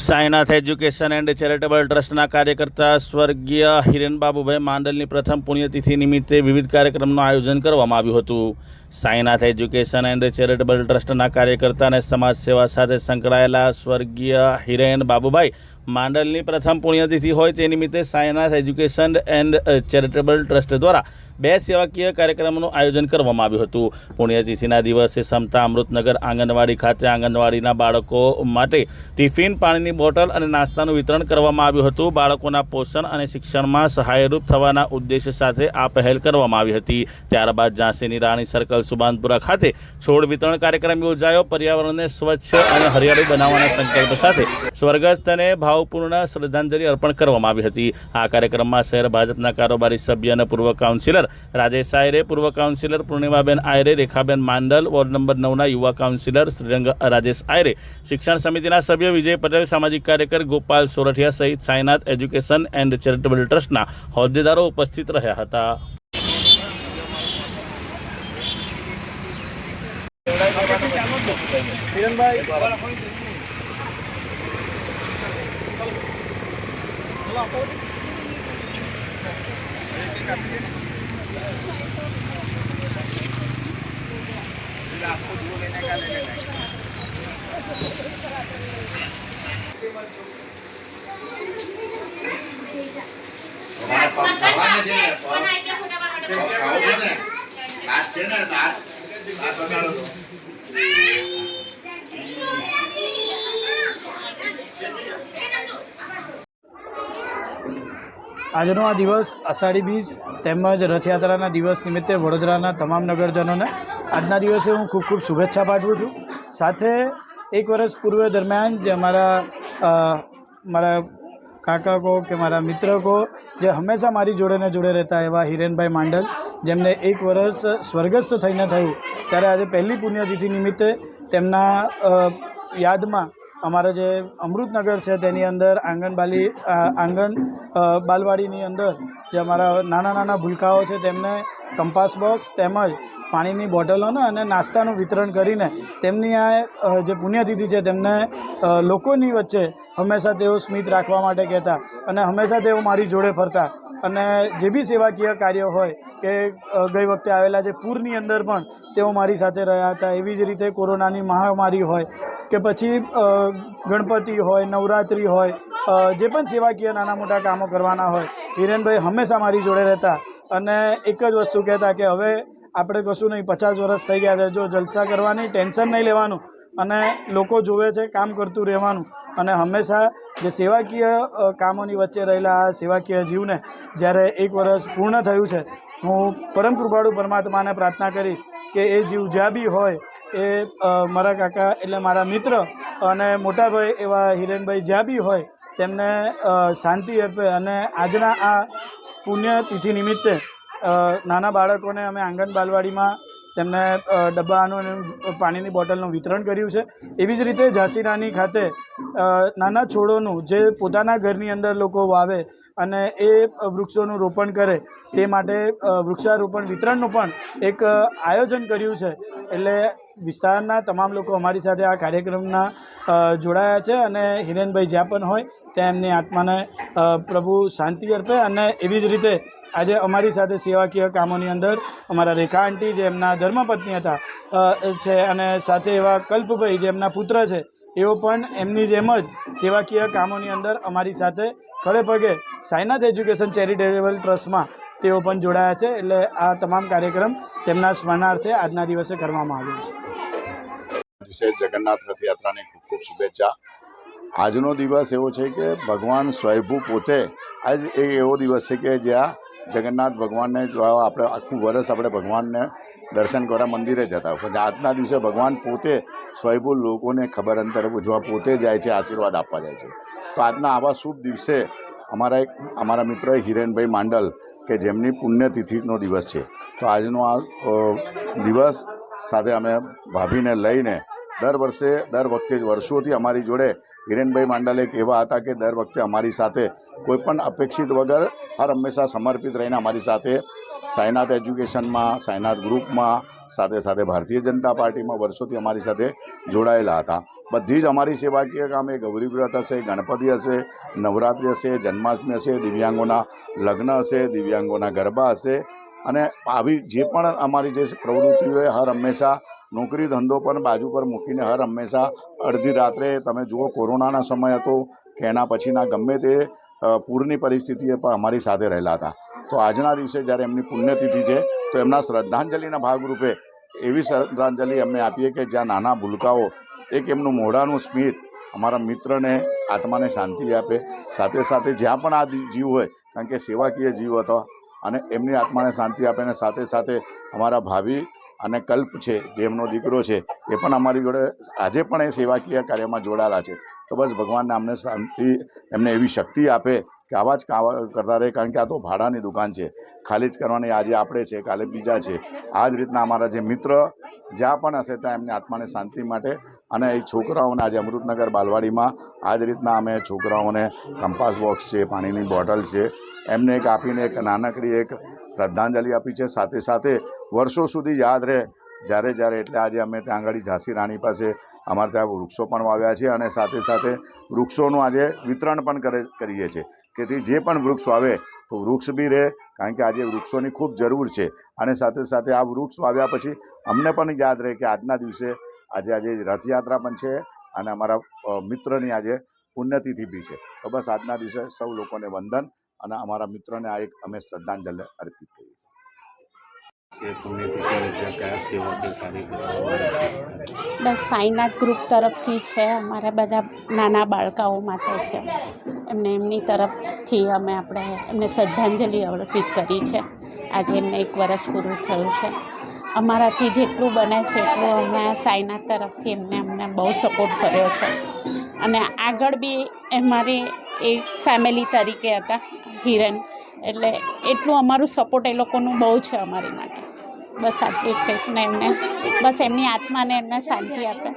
Sainath education and charitable ટ્રસ્ટના કાર્યકર્તા સ્વર્ગીય હિરેન બાબુભાઈ માંડલની પ્રથમ પુણ્યતિથિ નિમિત્તે વિવિધ કાર્યક્રમનું આયોજન કરવામાં આવ્યું હતું. સાઈનાથ એજ્યુકેશન એન્ડ ચેરિટેબલ ટ્રસ્ટના કાર્યકર્તા અને સમાજ સેવા સાથે સંકળાયેલા સ્વર્ગીય હિરેન બાબુભાઈ માંડલની પ્રથમ પુણ્યતિથિ હોય તે નિમિત્તે Sainath education and charitable trust દ્વારા 2 સેવાકીય કાર્યક્રમોનું આયોજન કરવામાં આવ્યું હતું. પુણ્યતિથિના દિવસે સમતા અમૃતનગર આંગણવાડી ખાતે આંગણવાડીના બાળકો માટે ટિફિન, પાણીની બોટલ અને નાસ્તાનું વિતરણ કરવામાં આવ્યું હતું. બાળકોના પોષણ અને શિક્ષણમાં સહાયરૂપ થવાના ઉદ્દેશ્ય સાથે આ પહેલ કરવામાં આવી હતી. ત્યારબાદ ઝાંસીની રાણી સર્કલ સુબાનપુરા ખાતે છોડ વિતરણ કાર્યક્રમ યોજાયો. પર્યાવરણને સ્વચ્છ અને હરિયાળી બનાવવાના સંકલ્પ સાથે સ્વર્ગસ્થને ભાવપૂર્ણ શ્રદ્ધાંજલિ અર્પણ કરવામાં આવી હતી. આ કાર્યક્રમમાં શહેર ભાજપના કારોબારી સભ્ય અને પૂર્વ કાઉન્સિલર રાજેશ આયરે, પૂર્વ કાઉન્સિલર પૂર્ણિમાબેન આયરે, રેખાબેન માંડલ, વોર્ડ નંબર 9ના યુવા કાઉન્સિલર શ્રીરંગ રાજેશ આયરે, શિક્ષણ સમિતિના સભ્ય વિજય પટેલ, સામાજિક કાર્યકર ગોપાલ સોરઠિયા સહિત સાઈનાથ એજ્યુકેશન એન્ડ ચેરિટેબલ ટ્રસ્ટના હોદ્દેદારો ઉપસ્થિત રહ્યા હતા. આજનો આ દિવસ અષાઢી બીજ તેમજ રથયાત્રાના દિવસ નિમિત્તે વડોદરાના તમામ નગરજનોને આજના દિવસે હું ખૂબ ખૂબ શુભેચ્છા પાઠવું છું. સાથે 1 વર્ષ પૂર્વ દરમિયાન જે મારા કાકા કહો કે મારા મિત્ર કહો, જે હંમેશા મારી જોડે રહેતા એવા હિરેનભાઈ માંડલ, જેમને 1 વર્ષ સ્વર્ગસ્થ થઈને થયું, ત્યારે આજે પહેલી પુણ્યતિથિ નિમિત્તે તેમના યાદમાં અમારા જે અમૃતનગર છે તેની અંદર આંગણ બાલવાડીની અંદર જે અમારા નાના ભૂલકાઓ છે તેમને કંપાસ બોક્સ તેમજ પાણીની બોટલોને અને નાસ્તાનું વિતરણ કરીને તેમની આ જે પુણ્યતિથિ છે તેમને લોકોની વચ્ચે હંમેશા તેઓ સ્મિત રાખવા માટે કહેતા અને હંમેશા તેઓ મારી જોડે ફરતા. અને જે બી સેવાકીય કાર્યો હોય કે ગઈ વખતે આવેલા જે પૂરની અંદર પણ તેઓ મારી સાથે રહ્યા હતા. એવી જ રીતે કોરોનાની મહામારી હોય કે પછી ગણપતિ હોય, નવરાત્રિ હોય, જે પણ સેવાકીય નાના મોટા કામો કરવાના હોય, હિરેનભાઈ હંમેશા મારી જોડે રહેતા અને એક જ વસ્તુ કહેતા કે હવે આપણે કશું નહીં, 50 વર્ષ થઈ ગયા છે, જો જલસા કરવાની, ટેન્શન નહીં લેવાનું અને લોકો જોવે છે કામ કરતું રહેવાનું. અને હંમેશા જે સેવાકીય કામોની વચ્ચે રહેલા આ સેવાકીય જીવને જ્યારે 1 વર્ષ પૂર્ણ થયું છે, હું પરમ કૃપાળુ પરમાત્માને પ્રાર્થના કરીશ કે એ જીવ જ્યાં બી હોય એ મારા કાકા એટલે મારા મિત્ર અને મોટાભાઈ એવા હિરેનભાઈ જ્યાં બી હોય તેમને શાંતિ અર્પે. અને આજના આ પુણ્યતિથિ નિમિત્તે નાના બાળકોને અમે આંગણ બાલવાડીમાં તેમને ડબ્બાનું અને પાણીની બોટલનું વિતરણ કર્યું છે. એવી જ રીતે ઝાંસી રાણી ખાતે નાના છોડોનું જે પોતાના ઘરની અંદર લોકો વાવે અને એ વૃક્ષોનું રોપણ કરે તે માટે વૃક્ષારોપણ વિતરણનું પણ એક આયોજન કર્યું છે. એટલે વિસ્તારના તમામ લોકો અમારી સાથે આ કાર્યક્રમના જોડાયા છે અને હિરેનભાઈ જ્યાં પણ હોય ત્યાં એમની આત્માને પ્રભુ શાંતિ અર્પે. અને એવી જ રીતે આજે અમારી સાથે સેવાકીય કામોની અંદર અમારા રેખા આંટી, જે એમના ધર્મપત્ની હતા છે, અને સાથે એવા કલ્પભાઈ, જે એમના પુત્ર છે, એઓ પણ એમની જેમ જ સેવાકીય કામોની અંદર અમારી સાથે ખડે પગે સાઈનાથ એજ્યુકેશન ચેરિટેબલ ટ્રસ્ટમાં તેઓ પણ જોડાયા છે. એટલે આ તમામ કાર્યક્રમ તેમના સ્મરણાર્થે આજના દિવસે કરવામાં આવ્યો છે. જગન્નાથ રથયાત્રાની ખૂબ ખૂબ શુભેચ્છા. આજનો દિવસ એવો છે કે ભગવાન સ્વયંભૂ પોતે આજ એક એવો દિવસ છે કે જ્યાં જગન્નાથ ભગવાનને જોવા આપણે આખું વર્ષ આપણે ભગવાનને દર્શન કરવા મંદિરે જતા, પણ આજના દિવસે ભગવાન પોતે સ્વયંભૂ લોકોને ખબર અંતર પૂછવા પોતે જાય છે, આશીર્વાદ આપવા જાય છે. તો આજના આવા શુભ દિવસે અમારા મિત્ર હિરેનભાઈ માંડલ કે જેમની પુણ્યતિથિનો દિવસ છે, તો આજનો આ દિવસ સાથે અમે ભાભીને લઈને દર વખતે વર્ષોથી અમારી જોડે હિરેનભાઈ માંડલ એક એવા હતા કે દર વખતે અમારી સાથે કોઈપણ અપેક્ષિત વગર હર હંમેશા સમર્પિત રહીને અમારી સાથે સાઈનાથ એજ્યુકેશનમાં, સાઈનાથ ગ્રુપમાં, સાથે સાથે ભારતીય જનતા પાર્ટીમાં વર્ષોથી અમારી સાથે જોડાયેલા હતા. બધી જ અમારી સેવાકીય કામે ગૌરી વ્રત હશે, ગણપતિ હશે, નવરાત્રિ હશે, જન્માષ્ટમી હશે, દિવ્યાંગોના લગ્ન હશે, દિવ્યાંગોના ગરબા હશે અને આવી જે પણ અમારી જે પ્રવૃત્તિઓ હર હંમેશા નોકરી ધંધો પણ બાજુ પર મૂકીને હર હંમેશા અડધી રાત્રે તમે જુઓ કોરોનાના સમય હતો કે એના પછીના ગમે તે પૂરની પરિસ્થિતિએ પણ અમારી સાથે રહેલા હતા. તો આજના દિવસે જ્યારે એમની પુણ્યતિથિ છે તો એમના શ્રદ્ધાંજલિના ભાગરૂપે એવી શ્રદ્ધાંજલિ અમને આપીએ કે જ્યાં નાના ભૂલકાઓ એક એમનું મોઢાનું સ્મિત અમારા મિત્રને આત્માને શાંતિ આપે, સાથે સાથે જ્યાં પણ આ જીવ હોય, કારણ કે સેવાકીય જીવ હતો અને એમની આત્માને શાંતિ આપે અને સાથે સાથે અમારા ભાવિ અને કલ્પ છે જે એમનો દીકરો છે એ પણ અમારી જોડે આજે પણ એ સેવાકીય કાર્યમાં જોડાયેલા છે. તો બસ ભગવાનને અમને શાંતિ, એમને એવી શક્તિ આપે કે આવા જ કામ કરતા રહે, કારણ કે આ તો ભાડાની દુકાન છે, ખાલી જ કરવાની. આજે આપણે છે, કાલે બીજા છે. આ જ રીતના અમારા જે મિત્ર જ્યાં પણ હશે ત્યાં એમની આત્માને શાંતિ માટે અને એ છોકરાઓને આજે અમૃતનગર બાલવાડીમાં આ જ રીતના અમે છોકરાઓને કંપાસ બોક્સ છે, પાણીની બોટલ છે, એમને એક આપીને એક નાનકડી એક શ્રદ્ધાંજલિ આપી છે. સાથે સાથે વર્ષો સુધી યાદ રહે જ્યારે એટલે આજે અમે ત્યાં આગળ ઝાંસી રાણી પાસે અમારે ત્યાં વૃક્ષો પણ વાવ્યા છે અને સાથે સાથે વૃક્ષોનું આજે વિતરણ પણ કરીએ છીએ કે જે પણ વૃક્ષ વાવે તો વૃક્ષ બી રહે, કારણ કે આજે વૃક્ષોની ખૂબ જરૂર છે. અને સાથે સાથે આ વૃક્ષ વાવ્યા પછી અમને પણ યાદ રહે કે આજના દિવસે આજે રથયાત્રા પણ છે અને અમારા મિત્રની આજે પુણ્યતિથિ બી છે. તો બસ આજના દિવસે સૌ લોકોને વંદન અને અમારા મિત્રોને આ એક અમે શ્રદ્ધાંજલિ અર્પિત કરીએ છીએ. બસ સાઈનાથ ગ્રુપ તરફથી છે, અમારા બધા નાના બાળકાઓ માટે છે, એમની તરફથી અમે એમને શ્રદ્ધાંજલિ અર્પિત કરી છે. આજે એમને 1 વર્ષ પૂરું થયું છે. અમારાથી જેટલું બને છે એટલું અમે સાઈનાથ તરફથી અમને બહુ સપોર્ટ કર્યો છે અને આગળ બી અમારી એક ફેમિલી તરીકે હતા હિરેન, એટલે એટલું અમારું સપોર્ટ એ લોકોનું બહુ છે અમારી માટે. બસ આટલું જ કહીશ ને એમને બસ એમની આત્માને એમને શાંતિ આપે.